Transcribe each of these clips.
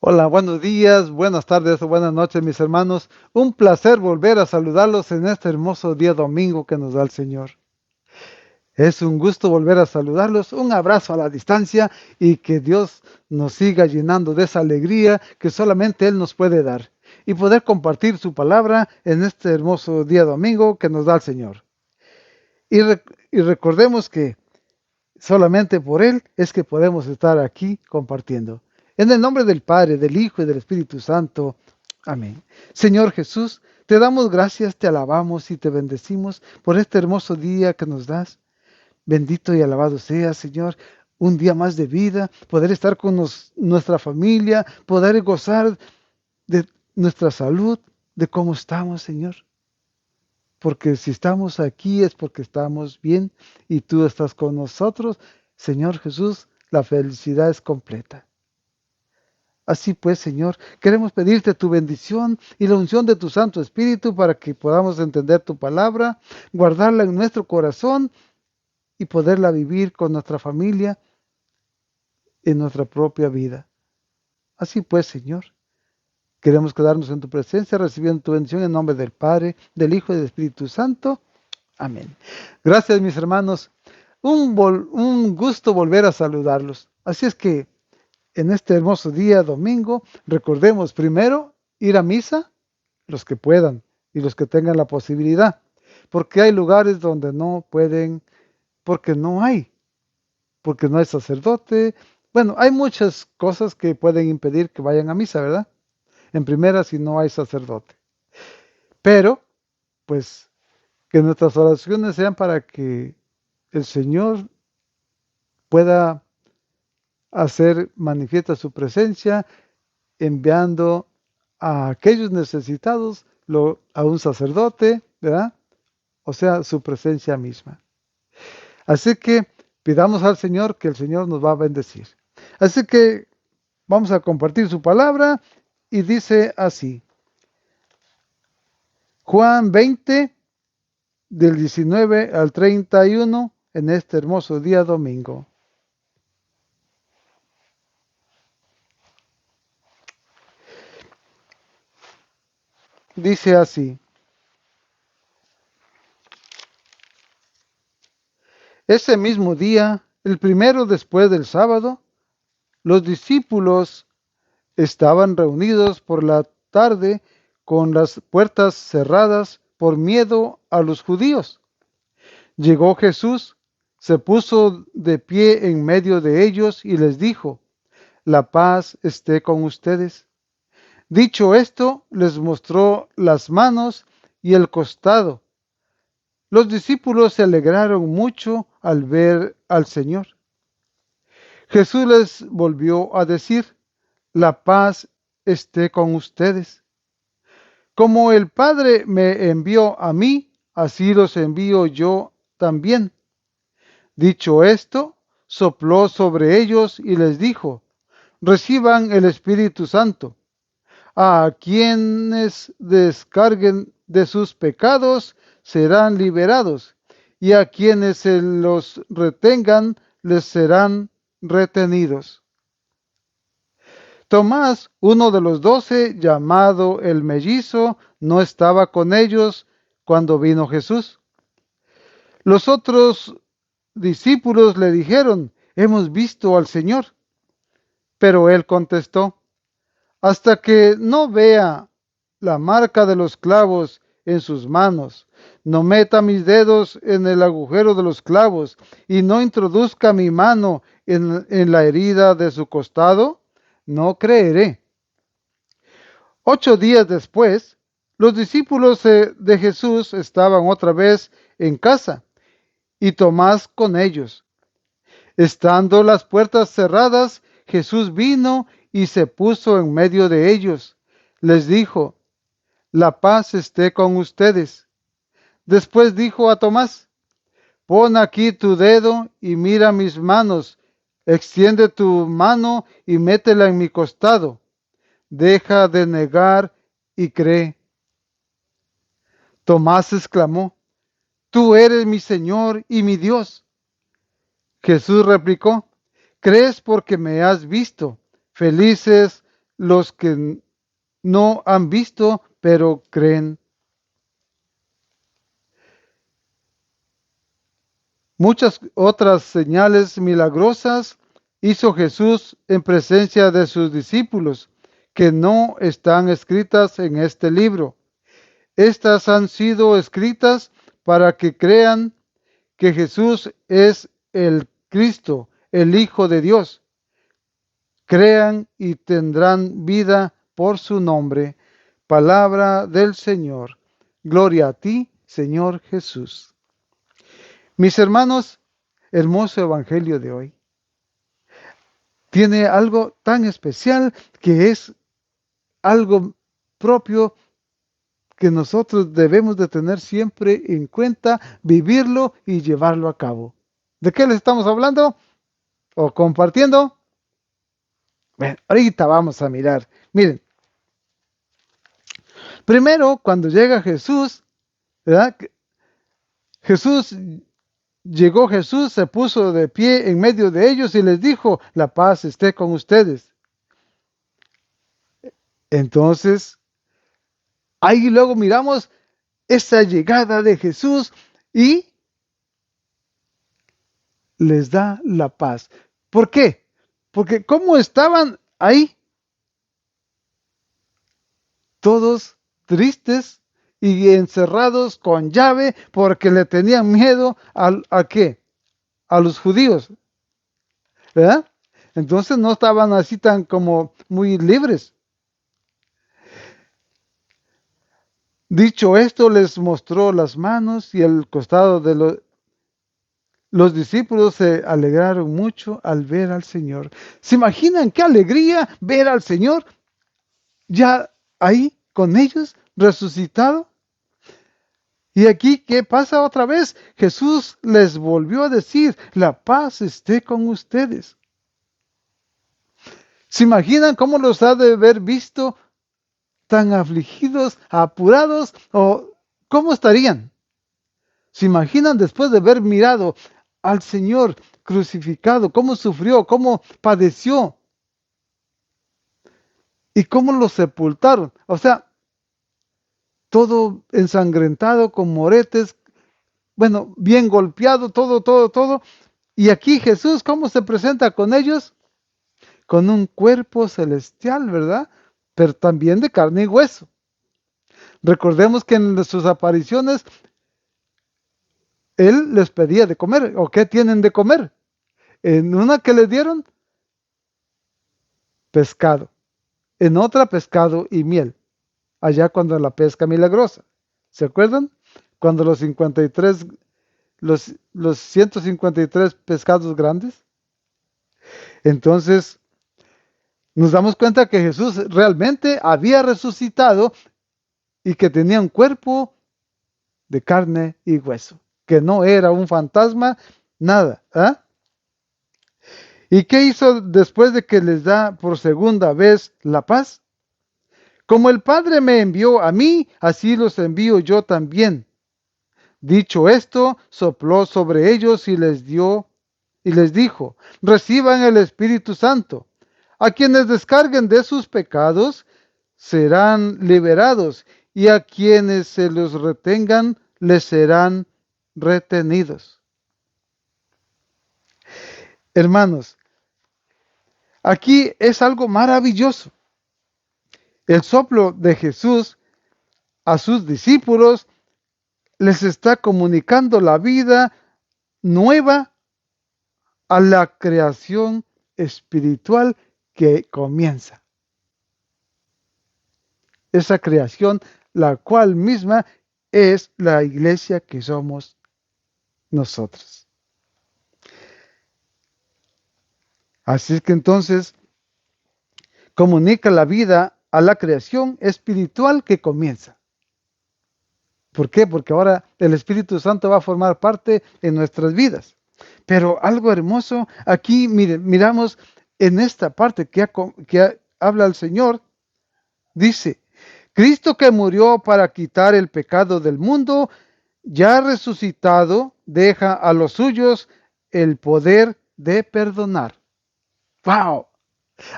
Hola, buenos días, buenas tardes o buenas noches, mis hermanos. Un placer volver a saludarlos en este hermoso día domingo que nos da el Señor. Es un gusto volver a saludarlos, un abrazo a la distancia y que Dios nos siga llenando de esa alegría que solamente Él nos puede dar y poder compartir su palabra en este hermoso día domingo que nos da el Señor. Y recordemos que solamente por Él es que podemos estar aquí compartiendo. En el nombre del Padre, del Hijo y del Espíritu Santo. Amén. Señor Jesús, te damos gracias, te alabamos y te bendecimos por este hermoso día que nos das. Bendito y alabado sea, Señor, un día más de vida, poder estar con nuestra familia, poder gozar de nuestra salud, de cómo estamos, Señor. Porque si estamos aquí es porque estamos bien y tú estás con nosotros, Señor Jesús, la felicidad es completa. Así pues, Señor, queremos pedirte tu bendición y la unción de tu Santo Espíritu para que podamos entender tu palabra, guardarla en nuestro corazón y poderla vivir con nuestra familia en nuestra propia vida. Así pues, Señor, queremos quedarnos en tu presencia, recibiendo tu bendición en nombre del Padre, del Hijo y del Espíritu Santo. Amén. Gracias, mis hermanos. Un gusto volver a saludarlos. Así es que en este hermoso día, domingo, recordemos primero ir a misa, los que puedan y los que tengan la posibilidad, porque hay lugares donde no pueden, porque porque no hay sacerdote. Bueno, hay muchas cosas que pueden impedir que vayan a misa, ¿verdad? En primera, si no hay sacerdote. Pero, pues, que nuestras oraciones sean para que el Señor pueda hacer manifiesta su presencia, enviando a aquellos necesitados a un sacerdote, ¿verdad? O sea, su presencia misma. Así que pidamos al Señor que el Señor nos va a bendecir. Así que vamos a compartir su palabra y dice así. Juan 20, del 19 al 31, en este hermoso día domingo. Dice así. Ese mismo día, el primero después del sábado, los discípulos estaban reunidos por la tarde con las puertas cerradas por miedo a los judíos. Llegó Jesús, se puso de pie en medio de ellos y les dijo, la paz esté con ustedes. Dicho esto, les mostró las manos y el costado. Los discípulos se alegraron mucho al ver al Señor. Jesús les volvió a decir, la paz esté con ustedes. Como el Padre me envió a mí, así los envío yo también. Dicho esto, sopló sobre ellos y les dijo, reciban el Espíritu Santo. A quienes descarguen de sus pecados serán liberados, y a quienes se los retengan les serán retenidos. Tomás, uno de los 12, llamado el mellizo, no estaba con ellos cuando vino Jesús. Los otros discípulos le dijeron, hemos visto al Señor. Pero él contestó, hasta que no vea la marca de los clavos en sus manos, no meta mis dedos en el agujero de los clavos y no introduzca mi mano en la herida de su costado, no creeré. 8 días después, los discípulos de Jesús estaban otra vez en casa y Tomás con ellos. Estando las puertas cerradas, Jesús vino y se puso en medio de ellos. Les dijo, la paz esté con ustedes. Después dijo a Tomás, pon aquí tu dedo y mira mis manos. Extiende tu mano y métela en mi costado. Deja de negar y cree. Tomás exclamó, tú eres mi Señor y mi Dios. Jesús replicó, crees porque me has visto. Felices los que no han visto, pero creen. Muchas otras señales milagrosas hizo Jesús en presencia de sus discípulos, que no están escritas en este libro. Estas han sido escritas para que crean que Jesús es el Cristo, el Hijo de Dios. Crean y tendrán vida por su nombre. Palabra del Señor. Gloria a ti, Señor Jesús. Mis hermanos, hermoso evangelio de hoy tiene algo tan especial que es algo propio que nosotros debemos de tener siempre en cuenta, vivirlo y llevarlo a cabo. ¿De qué les estamos hablando o compartiendo? Bueno, ahorita vamos a mirar. Miren, primero cuando llega Jesús, ¿verdad? Jesús se puso de pie en medio de ellos y les dijo, la paz esté con ustedes. Entonces, ahí luego miramos esa llegada de Jesús y les da la paz. ¿Por qué? Porque ¿cómo estaban ahí? Todos tristes y encerrados con llave porque le tenían miedo ¿a qué? A los judíos, ¿verdad? Entonces no estaban así tan como muy libres. Dicho esto, les mostró las manos y el costado de los discípulos se alegraron mucho al ver al Señor. ¿Se imaginan qué alegría ver al Señor ya ahí con ellos, resucitado? Y aquí, ¿qué pasa otra vez? Jesús les volvió a decir, la paz esté con ustedes. ¿Se imaginan cómo los ha de haber visto tan afligidos, apurados, o cómo estarían? ¿Se imaginan después de haber mirado al Señor crucificado, cómo sufrió, cómo padeció y cómo lo sepultaron? O sea, todo ensangrentado, con moretes, bueno, bien golpeado, todo. Y aquí Jesús, ¿cómo se presenta con ellos? Con un cuerpo celestial, ¿verdad? Pero también de carne y hueso. Recordemos que en sus apariciones, Él les pedía de comer. ¿O qué tienen de comer? En una que les dieron, pescado. En otra, pescado y miel. Allá cuando la pesca milagrosa. ¿Se acuerdan? Cuando los 153 pescados grandes. Entonces, nos damos cuenta que Jesús realmente había resucitado y que tenía un cuerpo de carne y hueso, que no era un fantasma, nada. ¿Ah? ¿Y qué hizo después de que les da por segunda vez la paz? Como el Padre me envió a mí, así los envío yo también. Dicho esto, sopló sobre ellos y les dijo, reciban el Espíritu Santo. A quienes descarguen de sus pecados serán liberados, y a quienes se los retengan les serán retenidos. Hermanos, aquí es algo maravilloso. El soplo de Jesús a sus discípulos les está comunicando la vida nueva a la creación espiritual que comienza. Esa creación, la cual misma es la iglesia que somos nosotros. Así que entonces comunica la vida a la creación espiritual que comienza. ¿Por qué? Porque ahora el Espíritu Santo va a formar parte en nuestras vidas. Pero algo hermoso, aquí miramos en esta parte que habla el Señor, dice, Cristo que murió para quitar el pecado del mundo, ya resucitado, deja a los suyos el poder de perdonar. ¡Wow!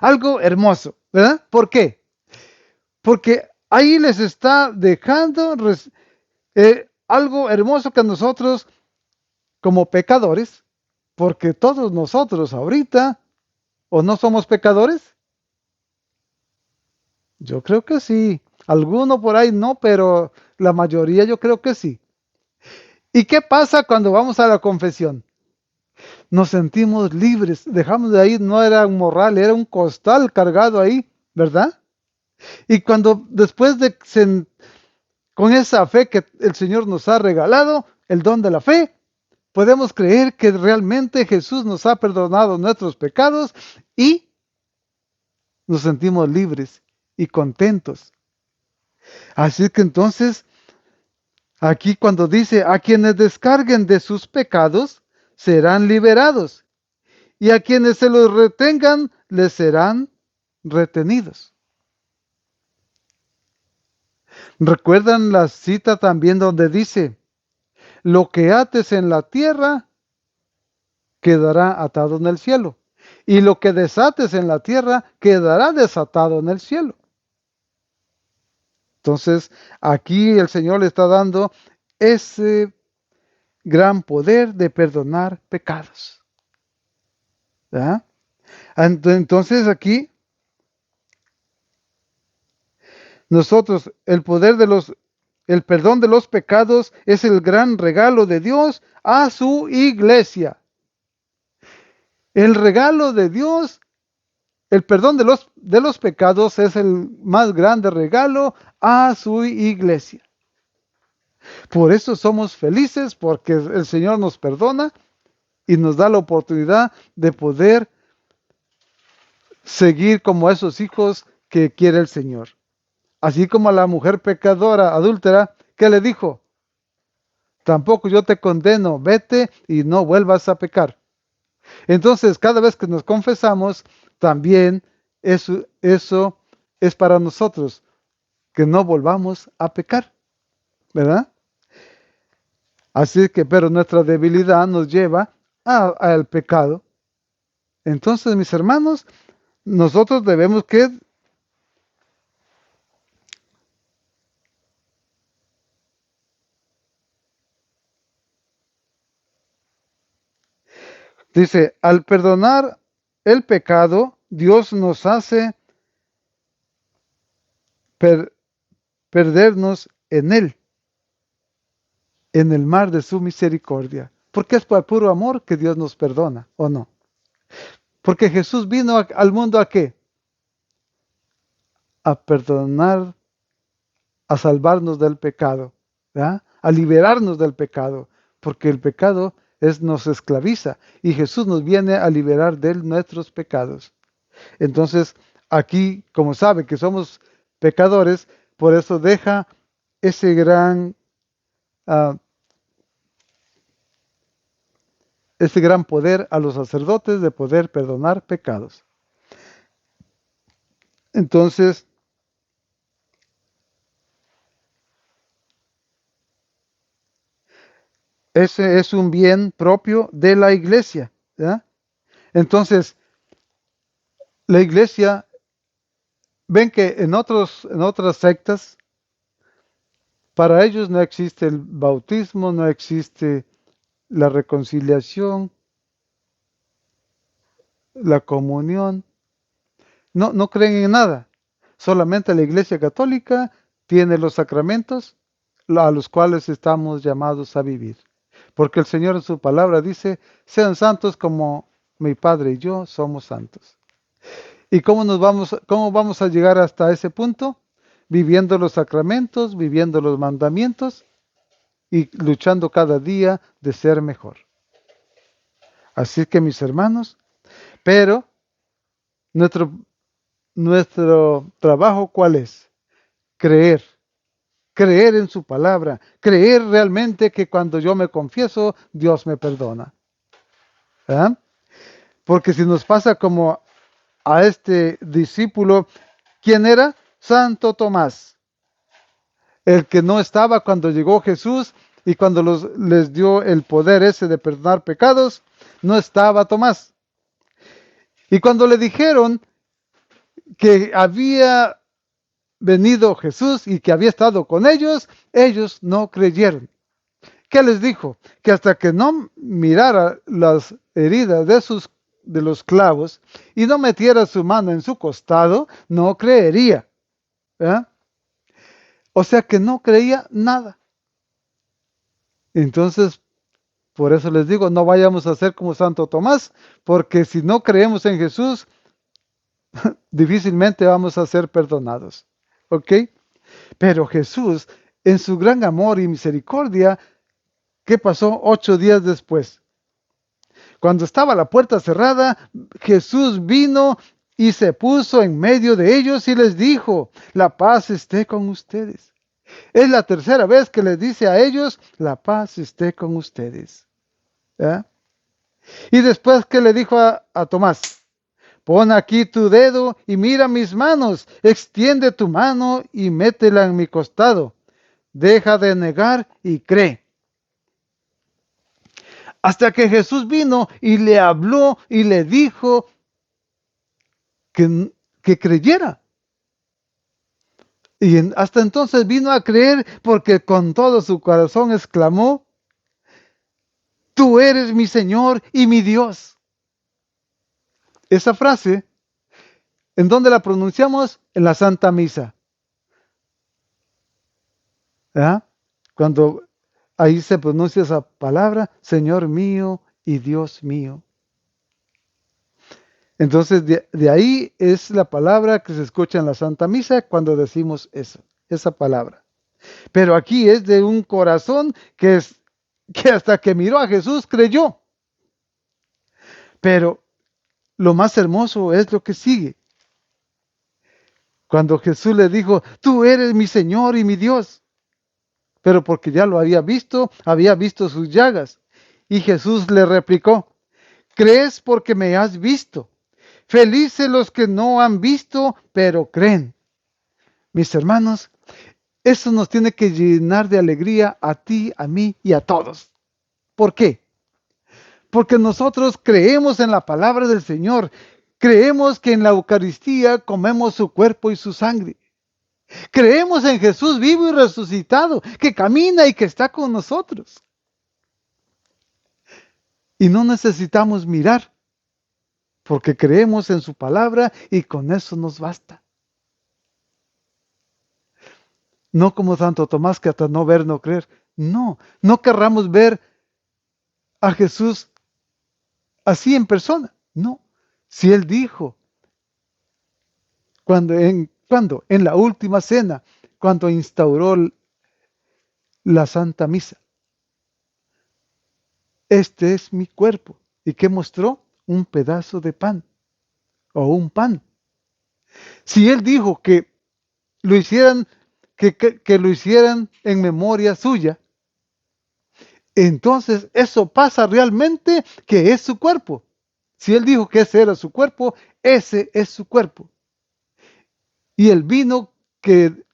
Algo hermoso, ¿verdad? ¿Por qué? Porque ahí les está dejando algo hermoso que nosotros, como pecadores, porque todos nosotros ahorita, ¿o no somos pecadores? Yo creo que sí. Alguno por ahí no, pero la mayoría yo creo que sí. ¿Y qué pasa cuando vamos a la confesión? Nos sentimos libres, dejamos de ahí, no era un morral, era un costal cargado ahí, ¿verdad? Y cuando después de con esa fe que el Señor nos ha regalado, el don de la fe, podemos creer que realmente Jesús nos ha perdonado nuestros pecados y nos sentimos libres y contentos. Así que entonces, aquí cuando dice, a quienes descarguen de sus pecados, serán liberados, y a quienes se los retengan, les serán retenidos. ¿Recuerdan la cita también donde dice, lo que ates en la tierra quedará atado en el cielo, y lo que desates en la tierra quedará desatado en el cielo? Entonces, aquí el Señor le está dando ese gran poder de perdonar pecados. ¿Verdad? Entonces aquí nosotros, el perdón de los pecados es el gran regalo de Dios a su iglesia. El regalo de Dios, el perdón de los pecados es el más grande regalo a su iglesia. Por eso somos felices, porque el Señor nos perdona y nos da la oportunidad de poder seguir como esos hijos que quiere el Señor. Así como a la mujer pecadora, adúltera, que le dijo, tampoco yo te condeno, vete y no vuelvas a pecar. Entonces, cada vez que nos confesamos, también eso es para nosotros, que no volvamos a pecar, ¿verdad? Así que, pero nuestra debilidad nos lleva al pecado. Entonces, mis hermanos, nosotros debemos que dice, al perdonar el pecado, Dios nos hace perdernos en Él, en el mar de su misericordia. Porque es por puro amor que Dios nos perdona, ¿o no? Porque Jesús vino al mundo ¿a qué? A perdonar, a salvarnos del pecado, ¿verdad? A liberarnos del pecado, porque el pecado nos esclaviza y Jesús nos viene a liberar de nuestros pecados. Entonces, aquí, como sabe que somos pecadores, por eso deja ese uh, ese gran poder a los sacerdotes de poder perdonar pecados. Entonces, ese es un bien propio de la iglesia, ¿verdad? Entonces, la iglesia, ven que en otras sectas, para ellos no existe el bautismo, no existe la reconciliación, la comunión, no creen en nada. Solamente la iglesia católica tiene los sacramentos a los cuales estamos llamados a vivir. Porque el Señor en su palabra dice, sean santos como mi Padre y yo somos santos. ¿Y cómo vamos a llegar hasta ese punto? Viviendo los sacramentos, viviendo los mandamientos y luchando cada día de ser mejor. Así que mis hermanos, pero nuestro trabajo ¿cuál es? Creer en su palabra, creer realmente que cuando yo me confieso, Dios me perdona. ¿Verdad? Porque si nos pasa como a este discípulo, ¿quién era? Santo Tomás, el que no estaba cuando llegó Jesús y cuando les dio el poder ese de perdonar pecados, no estaba Tomás. Y cuando le dijeron, que había venido Jesús y que había estado con ellos, ellos no creyeron. ¿Qué les dijo? Que hasta que no mirara las heridas de los clavos y no metiera su mano en su costado, no creería. ¿Verdad? O sea que no creía nada. Entonces, por eso les digo, no vayamos a ser como Santo Tomás, porque si no creemos en Jesús, difícilmente vamos a ser perdonados. ¿Ok? Pero Jesús, en su gran amor y misericordia, ¿qué pasó 8 días después? Cuando estaba la puerta cerrada, Jesús vino y se puso en medio de ellos y les dijo, la paz esté con ustedes. Es la tercera vez que les dice a ellos, la paz esté con ustedes. ¿Eh? Y después que le dijo a Tomás, pon aquí tu dedo y mira mis manos, extiende tu mano y métela en mi costado. Deja de negar y cree. Hasta que Jesús vino y le habló y le dijo que creyera. Y hasta entonces vino a creer porque con todo su corazón exclamó, tú eres mi Señor y mi Dios. Esa frase, ¿en dónde la pronunciamos? En la Santa Misa. ¿Ah? Cuando ahí se pronuncia esa palabra, Señor mío y Dios mío. Entonces, de ahí es la palabra que se escucha en la Santa Misa cuando decimos eso, esa palabra. Pero aquí es de un corazón que hasta que miró a Jesús creyó. Pero lo más hermoso es lo que sigue. Cuando Jesús le dijo, tú eres mi Señor y mi Dios. Pero porque ya lo había visto sus llagas. Y Jesús le replicó, ¿crees porque me has visto? Felices los que no han visto, pero creen. Mis hermanos, eso nos tiene que llenar de alegría a ti, a mí y a todos. ¿Por qué? Porque nosotros creemos en la palabra del Señor. Creemos que en la Eucaristía comemos su cuerpo y su sangre. Creemos en Jesús vivo y resucitado, que camina y que está con nosotros. Y no necesitamos mirar, porque creemos en su palabra y con eso nos basta. No como Santo Tomás, que hasta no ver, no creer. No, no querramos ver a Jesús así en persona. No, si Él dijo, cuando en la última cena, cuando instauró la Santa Misa, este es mi cuerpo. ¿Y qué mostró? Un pedazo de pan o un pan. Si Él dijo que lo hicieran, que lo hicieran en memoria suya, entonces eso pasa realmente que es su cuerpo. Si Él dijo que ese era su cuerpo, ese es su cuerpo. Y el vino que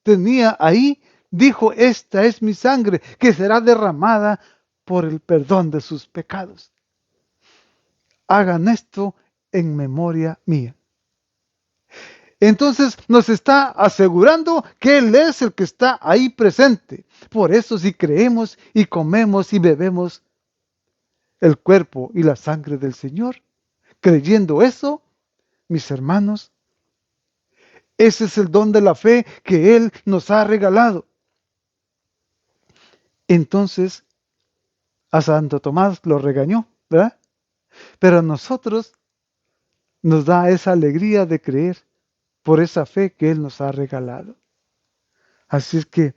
tenía ahí, dijo, esta es mi sangre que será derramada por el perdón de sus pecados. Hagan esto en memoria mía. Entonces nos está asegurando que Él es el que está ahí presente. Por eso si creemos y comemos y bebemos el cuerpo y la sangre del Señor, creyendo eso, mis hermanos, ese es el don de la fe que Él nos ha regalado. Entonces, a Santo Tomás lo regañó, ¿verdad? Pero a nosotros nos da esa alegría de creer por esa fe que Él nos ha regalado. Así es que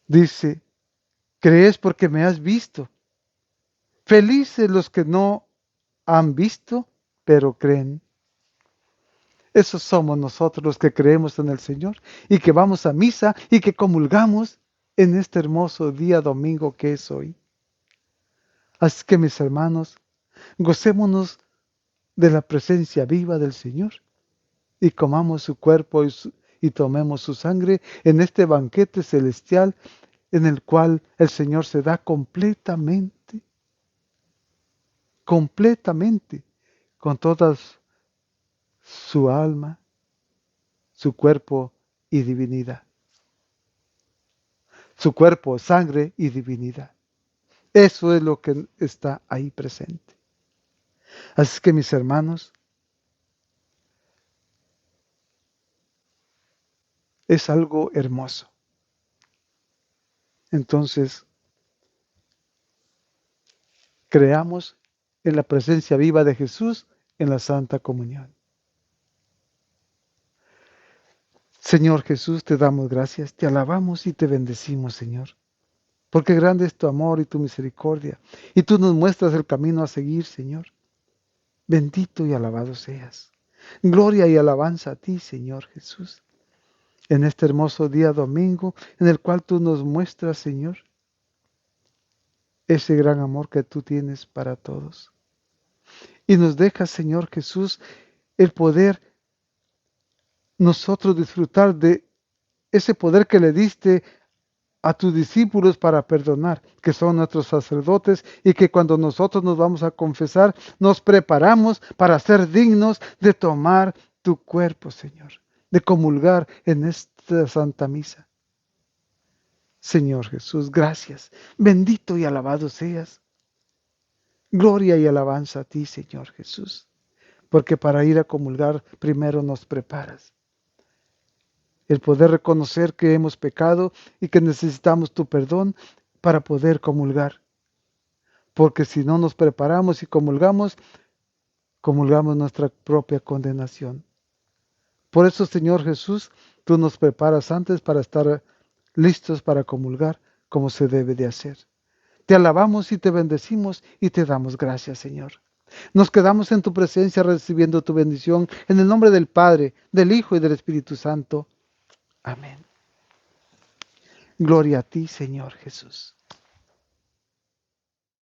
dice, crees porque me has visto. Felices los que no han visto, pero creen. Esos somos nosotros los que creemos en el Señor y que vamos a misa y que comulgamos en este hermoso día domingo que es hoy. Así que mis hermanos, gocémonos de la presencia viva del Señor y comamos su cuerpo y tomemos su sangre en este banquete celestial en el cual el Señor se da completamente, con todas su alma, su cuerpo y divinidad. Su cuerpo, sangre y divinidad. Eso es lo que está ahí presente. Así que mis hermanos, es algo hermoso. Entonces, creamos en la presencia viva de Jesús en la Santa Comunión. Señor Jesús, te damos gracias, te alabamos y te bendecimos, Señor. Porque grande es tu amor y tu misericordia, y tú nos muestras el camino a seguir, Señor. Bendito y alabado seas. Gloria y alabanza a ti, Señor Jesús. En este hermoso día domingo, en el cual tú nos muestras, Señor, ese gran amor que tú tienes para todos. Y nos dejas, Señor Jesús, el poder nosotros disfrutar de ese poder que le diste a tus discípulos para perdonar, que son nuestros sacerdotes, y que cuando nosotros nos vamos a confesar, nos preparamos para ser dignos de tomar tu cuerpo, Señor, de comulgar en esta Santa Misa. Señor Jesús, gracias. Bendito y alabado seas. Gloria y alabanza a ti, Señor Jesús, porque para ir a comulgar primero nos preparas. El poder reconocer que hemos pecado y que necesitamos tu perdón para poder comulgar. Porque si no nos preparamos y comulgamos nuestra propia condenación. Por eso, Señor Jesús, tú nos preparas antes para estar listos para comulgar como se debe de hacer. Te alabamos y te bendecimos y te damos gracias, Señor. Nos quedamos en tu presencia recibiendo tu bendición en el nombre del Padre, del Hijo y del Espíritu Santo. Amén. Gloria a ti, Señor Jesús.